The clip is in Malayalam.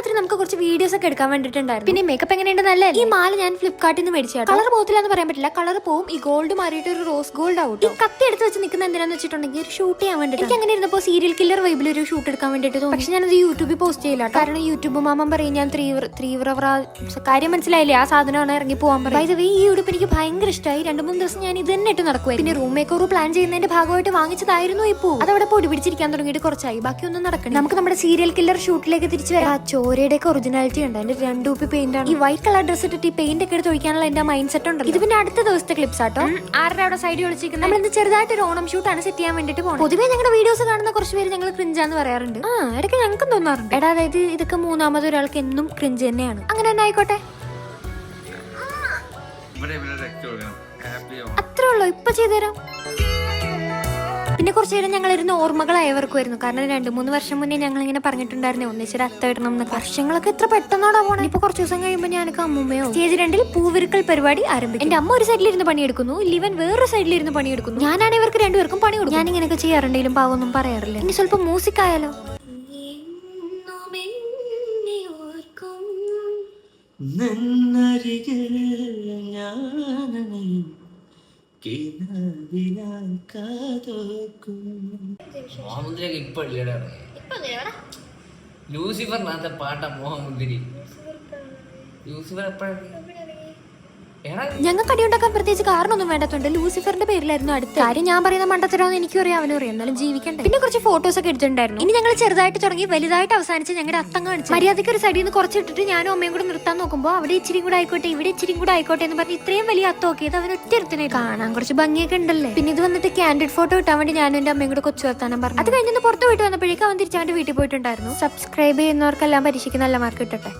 രാത്രി നമുക്ക് കുറച്ച് വീഡിയോസ് ഒക്കെ എടുക്കാൻ വേണ്ടിട്ടുണ്ടായിരുന്നു. പിന്നെ മേക്കപ്പ് എങ്ങനെയുണ്ട് നല്ല. ഈ മാല ഞാൻ ഫ്ലിപ്കാർട്ടിൽ നിന്ന് മേടിച്ചു. കളർ പോകത്തില്ല എന്ന് പറയാൻ പറ്റില്ല, കളർ പോവും. ഈ ഗോൾഡ് മാറിയിട്ട് ഒരു റോസ് ഗോൾഡ് ആവും. ഈ കത്തി എടുത്ത് വെച്ച് നിൽക്കുന്ന എന്തിനാന്ന് വെച്ചിട്ടുണ്ടെങ്കിൽ ഒരു ഷൂട്ട് ചെയ്യാൻ വേണ്ടിട്ട്. എനിക്ക് അങ്ങനെ ഇരുന്നപ്പോൾ സീരിയൽ കില്ലർ വൈബിൽ ഒരു ഷൂട്ട് എടുക്കാൻ വേണ്ടിട്ട് തോന്നി. പക്ഷെ ഞാനത് യൂട്യൂബിൽ പോസ്റ്റ് ചെയ്യില്ല, കാരണം യൂട്യൂബ് മാമൻ പറയും ഞാൻ കാര്യം മനസ്സിലായില്ലേ, ആ സാധനമാണ് ഇറങ്ങി പോകാൻ പറയും. ഈ ഉടുപ്പ് എനിക്ക് ഭയങ്കര ഇഷ്ടമായി. 2-3 ദിവസം ഞാൻ ഇത് തന്നെ ഇട്ട് നടക്കുവായി. പിന്നെ റൂം മേക്കോർ പ്ലാൻ ചെയ്യുന്നതിന്റെ ഭാഗമായിട്ട് വാങ്ങിച്ചതായിരുന്നു ഈ പൂ. അതവിടെ പൊടി പിടിച്ചിരിക്കാൻ തുടങ്ങിയിട്ട് കുറച്ചായി, ബാക്കിയൊന്നും നടക്കണം. നമുക്ക് നമ്മുടെ സീരിയൽ കില്ലർ ഷൂട്ടിലേക്ക് തിരിച്ചു വരാം. ചോരയുടെ ഒക്കെ ഒറിജിനാലിറ്റി ഉണ്ട്. അതിന്റെ 2 ഉപ്പി പെയിന്റ് ആണ്. ഈ വൈറ്റ് കളർ ഡ്രസ് ഇട്ടിട്ട് ഈ പെയിന്റ് ഒക്കെ എടുത്ത് ഒഴിക്കാനുള്ള എന്റെ മൈൻഡ് സെറ്റ് ഉണ്ട്. ഇത് പിന്നെ അടുത്ത ദിവസത്തെ ക്ലിപ്സ് ആട്ടോ. ആരുടെ അവിടെ സൈഡ് വിളിച്ചിരിക്കുന്നത് നമ്മൾ ഇന്ന് ചെറുതായിട്ട് ഒരു ഓണം ഷൂട്ടാണ് സെറ്റ് ചെയ്യാൻ വേണ്ടിട്ട് പോകുന്നത്. പൊതുവേ ഞങ്ങളുടെ വീഡിയോസ് കാണുന്ന കുറച്ച് പേര് ഞങ്ങൾ ക്രിഞ്ചാന്ന് പറയാറുണ്ട്. ഇടയ്ക്ക് ഞങ്ങൾക്കും തോന്നാറുണ്ട്, എടാ അതായത് ഇതൊക്കെ മൂന്നാമത് ഒരാൾക്ക് എന്നും ക്രിഞ്ച് തന്നെയാണ്. അങ്ങനെ തന്നെ ആയിക്കോട്ടെ, അത്രേ ഉള്ളൂ. ഇപ്പൊ ചെയ്തുതരാം. പിന്നെ കുറച്ചു നേരം ഞങ്ങൾ ഇരുന്ന് ഓർമ്മകളായവർക്കുമായിരുന്നു. കാരണം 2-3 വർഷം മുന്നേ ഞങ്ങൾ ഇങ്ങനെ പറഞ്ഞിട്ടുണ്ടായിരുന്നു ഒന്നിച്ചൊരു അത്ത ഇടണം എന്ന്. വർഷങ്ങളൊക്കെ എത്ര പെട്ടെന്നാടാ പോണേ. ഇപ്പൊ കുറച്ച് ദിവസം കഴിയുമ്പോൾ ഞാനൊക്കെ അമ്മൂമ്മയോ. സ്റ്റേജ് 2 പൂവിരുക്കൽ പരിപാടി ആരംഭിക്കും. എന്റെ അമ്മ ഒരു സൈഡിലിരുന്ന് പണിയെടുക്കുന്നു, ലിവൻ വേറൊരു സൈഡിലിരുന്ന് പണിയെടുക്കുന്നു. ഞാനാണ് ഇവർക്ക് 2 പേർക്കും പണി കൊടുക്കും. ഞാൻ ഇങ്ങനെയൊക്കെ ചെയ്യാറുണ്ടെങ്കിലും പാവൊന്നും പറയാറില്ല. ഇനി സ്വല്പം മ്യൂസിക് ആയാലോ. ലൂസിഫറിനകത്തെ പാട്ട മോഹമുന്തിരി. ലൂസിഫർ എപ്പോഴാണ്? ഞങ്ങൾക്ക് അടിയുണ്ടാക്കാൻ പ്രത്യേകിച്ച് കാരണമൊന്നും വേണ്ടതുണ്ട്. ലൂസിഫറിന്റെ പേരിലായിരുന്നു അടുത്ത കാര്യം. ഞാൻ പറയുന്ന മണ്ടത്തരാന്ന് എനിക്കും അറിയാം, അവനും അറിയാം, എന്നാലും ജീവിക്കണ്ടേ. പിന്നെ കുറച്ച് ഫോട്ടോസ് ഒക്കെ എടുത്തിട്ടുണ്ടായിരുന്നു. ഇനി ഞങ്ങൾ ചെറുതായിട്ട് തുടങ്ങി വലുതായിട്ട് അവസാനിച്ച് ഞങ്ങളുടെ അത്തം കാണിച്ചു. മര്യാദയ്ക്ക് ഒരു സൈഡിൽ നിന്ന് കുറച്ചിട്ടിട്ട് ഞാനും അമ്മയും കൂടെ നിർത്താൻ നോക്കുമ്പോൾ അവിടെ ഇച്ചിരി കൂടെ ആയിക്കോട്ടെ, ഇവിടെ ഇച്ചിരി കൂടെ ആയിക്കോട്ടെ എന്ന് പറഞ്ഞ് ഇത്രയും വലിയ അത്തം നോക്കിയത് അവൻ ഒറ്റ കാണാൻ കുറച്ച് ഭംഗിയൊക്കെ ഉണ്ടല്ലേ. പിന്നെ ഇത് വന്നിട്ട് കാൻഡിഡ് ഫോട്ടോ ഇട്ടാൻ വേണ്ടി ഞാനും എന്റെ അമ്മയും കൂടെ കൊച്ചു വർത്താനം പറഞ്ഞു. അത് കഴിഞ്ഞ് പുറത്ത് പോയിട്ട് വന്നപ്പോഴേക്കും അവൻ തിരിച്ചവന്റെ വീട്ടിൽ പോയിട്ടുണ്ടായിരുന്നു. സബ്സ്ക്രൈബ് ചെയ്യുന്നവർക്കെല്ലാം പരീക്ഷയ്ക്ക് നല്ല മാർക്ക് കിട്ടട്ടെ.